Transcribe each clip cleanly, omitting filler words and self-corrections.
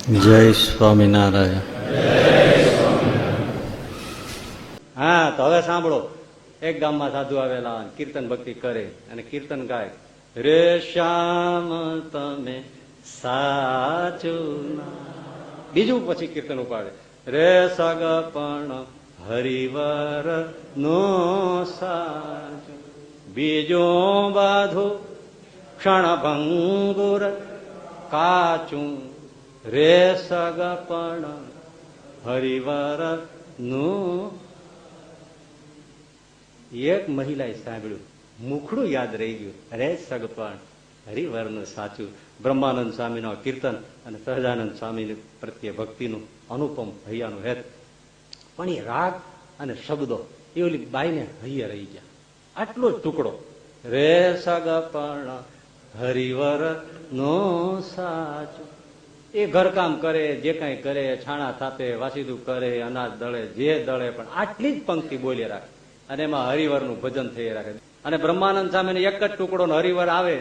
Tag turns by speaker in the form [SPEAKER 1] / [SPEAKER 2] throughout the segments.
[SPEAKER 1] જય સ્વામિનારાયણ. હા, તો હવે સાંભળો. એક ગામમાં સાધુ આવેલા કીર્તન ભક્તિ કરે અને કીર્તન ગાય, રે શ્યામ તમે સાચું ના. બીજું પછી કીર્તન ઉપાડે, રે સગપણ હરિવર નો સાચું. બીજું બાધું ક્ષણભંગુર કાચું, રે સગપણ હરિવર નું. એક મહિલાએ સાંભળ્યું, મુખડું યાદ રહી ગયું, રે સગપણ હરિવરનું સાચું. બ્રહ્માનંદ સ્વામીનો કીર્તન અને સહજાનંદ સ્વામી પ્રત્યે ભક્તિનું અનુપમ હૈયાનું હેત. પણ એ રાગ અને શબ્દો એ ઓલી બાઈને હૈયે રહી ગયા. આટલો જ ટુકડો, રે સગપણ હરિવર નો સાચું. એ ઘરકામ કરે, જે કઈ કરે, છાણા થાપે, વાસીદું કરે, અનાજ દળે, જે દળે, પણ આટલી જ પંક્તિ બોલી રાખે અને એમાં હરિવરનું ભજન થઈ રાખે. અને બ્રહ્માનંદ સ્વામીને એક જ ટુકડો હરિવર આવે,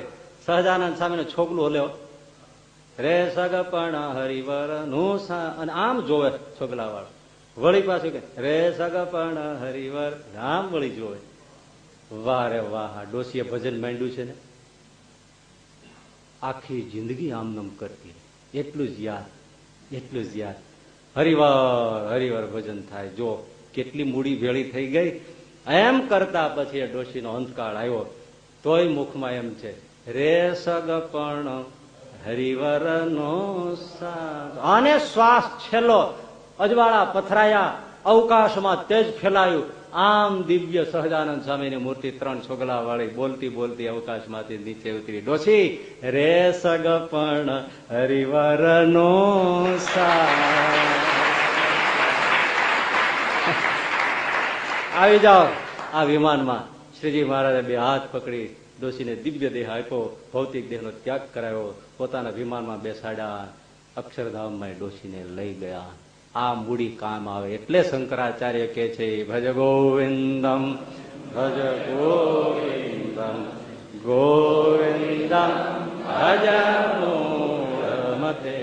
[SPEAKER 1] સહજાનંદ સ્વામીને છોકલું હલે, રે સગપણ હરિવર નું સા, અને આમ જોવે છોકલા વાળો. વળી પાછું કે રે સગપણ હરિવર, આમ વળી જોવે. વાહ રે વાહ, ડોશીએ ભજન માંડ્યું છે ને. આખી જિંદગી આમનમ કરતી, એટલું જ યાદ, એટલું જ યાદ. હરિવર હરિવર ભજન થાય. જો કેટલી મૂડી ભેળી થઈ ગઈ. એમ કરતા પછી એ ડોશીનો અંતકાળ આવ્યો, તોય મુખમાં એમ છે, રે સગપણ હરિવર નો સાચ. અને શ્વાસ છેલ્લો, અજવાળા પથરાયા, અવકાશમાં તેજ ફેલાયું. આમ દિવ્ય સહજાનંદ સ્વામીની મૂર્તિ 3 છોગલા વાળી બોલતી બોલતી અવકાશમાંથી નીચે ઉતરી. ડોશી, રે સગપણ હરિવર નો આવી જાઓ આ વિમાનમાં. શ્રીજી મહારાજે 2 હાથ પકડી ડોશીને દિવ્ય દેહ આપ્યો, ભૌતિક દેહનો ત્યાગ કરાયો, પોતાના વિમાનમાં બેસાડ્યા, અક્ષરધામમાં ડોશીને લઈ ગયા. આ મૂડી કામ આવે. એટલે શંકરાચાર્ય કે છે, ભજ ગોવિંદમ ભજ ગોવિંદમ ગોવિંદમ ભજ મૂઢમતે.